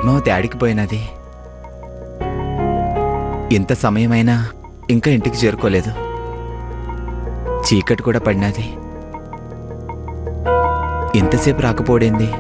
పద్మావతి ఆడికిపోయినది. ఇంత సమయమైనా ఇంకా ఇంటికి చేరుకోలేదు. చీకటి కూడా పడినది. ఇంతసేపు రాకపోడింది.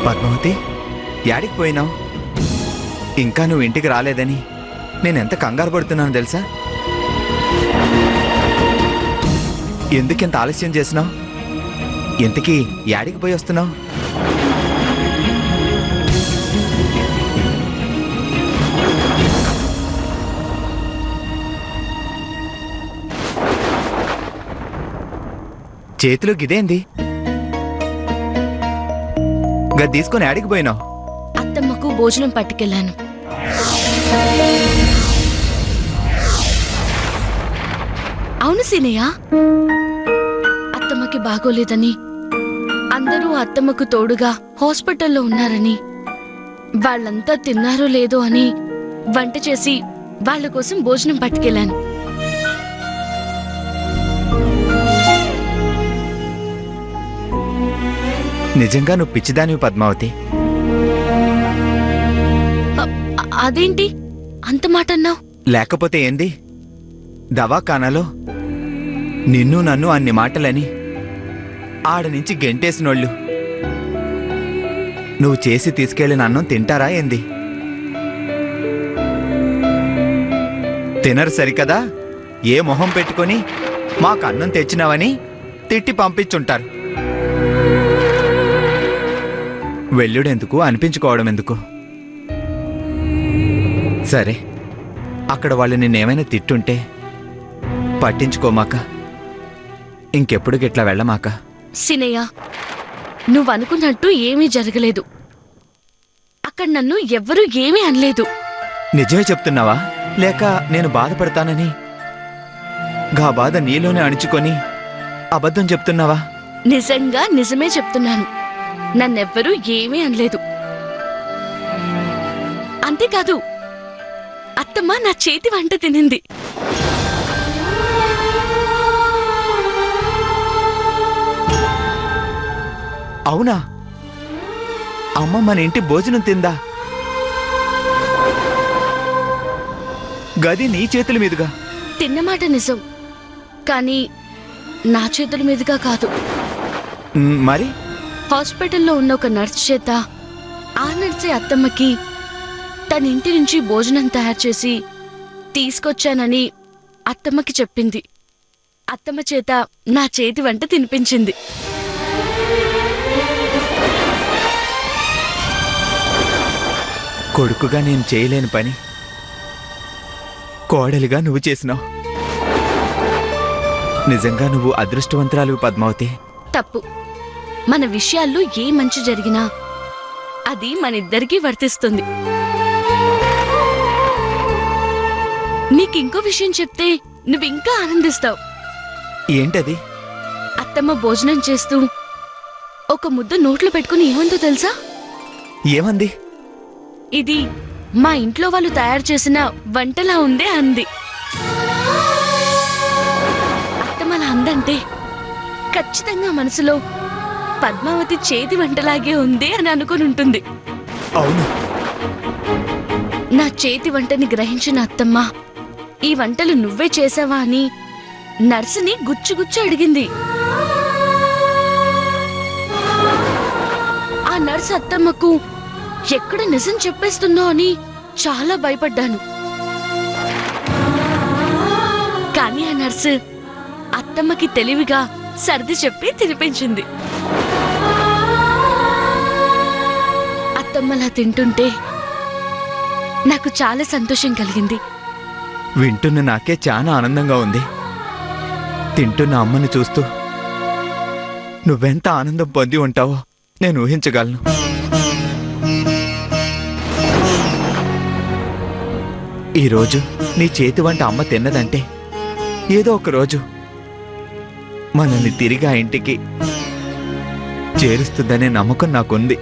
పద్మావతి, యాడికి పోయినావు? ఇంకా నువ్వు ఇంటికి రాలేదని నేనెంత కంగారు పడుతున్నాను తెలుసా? ఎందుకింత ఆలస్యం చేసినావు? ఇంతకీ యాడికి పోయి వస్తున్నావు? చేతిలో గిదేంది? గది తీసుకొని ఆడికి పోయినావు? అత్తమ్మకు భోజనం పట్టుకెళ్ళాను. అవును సీనయ్య, అత్తమ్మకి బాగోలేదని, అందరూ అత్తమ్మకు తోడుగా హాస్పిటల్లో ఉన్నారని, వాళ్ళంతా తిన్నారో లేదో అని వంట చేసి వాళ్ళ కోసం భోజనం పట్టుకెళ్ళాను. నిజంగా నువ్వు పిచ్చిదానివి పద్మావతి. అదేంటి అంత మాట అన్నావు? లేకపోతే ఏంది? దవాఖానాలో నిన్ను నన్ను అన్ని మాటలని ఆడ నుంచి గెంటేసినోళ్ళు నువ్వు చేసి తీసుకెళ్ళిన అన్నం తింటారా ఏంది? తినరు సరికదా? ఏ మొహం పెట్టుకొని మాకు అన్నం తెచ్చినావని తిట్టి పంపించుంటారు. వెళ్ళుడెందుకు, అనిపించుకోవడం ఎందుకు? సరే, అక్కడ వాళ్ళు నిన్నేమైనా తిట్టుంటే పట్టించుకోమాక. ఇంకెప్పుడు గిట్లా వెళ్ళమాక. సినయ్య, నువ్వనుకున్నట్టు ఏమీ జరగలేదు. అక్కడ నన్ను ఎవ్వరూ ఏమీ అనలేదు. నిజమే చెప్తున్నావా? లేక నేను బాధపడతానని గా బాధ నీలోనే అణుచుకొని అబద్ధం చెప్తున్నావా? నిజంగా నిజమే చెప్తున్నాను. నన్నెవ్వరూ ఏమీ అనలేదు. అంతేకాదు, అత్తమ్మ నా చేతి వంట తినింది. అవునా? అమ్మ మన ఇంటి భోజనం తిందా? గది నీ చేతుల మీదుగా? తిన్నమాట నిజం, కానీ నా చేతుల మీదుగా కాదు. మరి హాస్పిటల్లో ఉన్న ఒక నర్స్ చేత, ఆ నర్సే అత్తమ్మకి తన ఇంటి నుంచి భోజనం తయారు చేసి తీసుకొచ్చానని అత్తమ్మకి చెప్పింది. అత్తమ్మ చేత నా చేతి వంట తినిపించింది. కొడుకుగా నేను చేయలేని పని కోడలిగా నువ్వు చేసినావు. నిజంగా నువ్వు అదృష్టవంతురాలివి పద్మావతి. తప్పు. మన విషయాల్లో ఏ మంచి జరిగినా అది మనిద్దరికీ వర్తిస్తుంది. నీకింకో విషయం చెప్తే నువ్వింకా ఆనందిస్తావు. ఏంటది? అత్తమ్మ భోజనం చేస్తూ ఒక ముద్ద నోట్లో పెట్టుకుని ఏమందో తెలుసా? ఏమంది? ఇది మా ఇంట్లో వాళ్ళు తయారు చేసిన వంటలా ఉందే అంది. అత్తమ్మలా అందంటే ఖచ్చితంగా మనసులో పద్మావతి చేతి వంటలాగే ఉంది అని అనుకుని ఉంటుంది. అవును. నా చేతి వంటని గ్రహించిన అత్తమ్మ, ఈ వంటలు నువ్వే చేసావా అని నర్సుని గుచ్చుగుచ్చు అడిగింది. ఆ నర్సు అత్తమ్మకు ఎక్కడ నిజం చెప్పేస్తుందో అని చాలా భయపడ్డాను. కానీ ఆ నర్సు అత్తమ్మకి తెలివిగా సర్ది చెప్పి తినిపించింది. అత్తమ్మలా తింటుంటే నాకు చాలా సంతోషం కలిగింది. వింటున్న నాకే చాలా ఆనందంగా ఉంది. తింటున్న అమ్మని చూస్తూ నువ్వెంత ఆనందం పొంది ఉంటావో నేను ఊహించగలను. ఈరోజు నీ చేతి వంట అమ్మ తిన్నదంటే ఏదో ఒక రోజు మనల్ని తిరిగి ఆ ఇంటికి చేరుస్తుందనే నమ్మకం నాకుంది.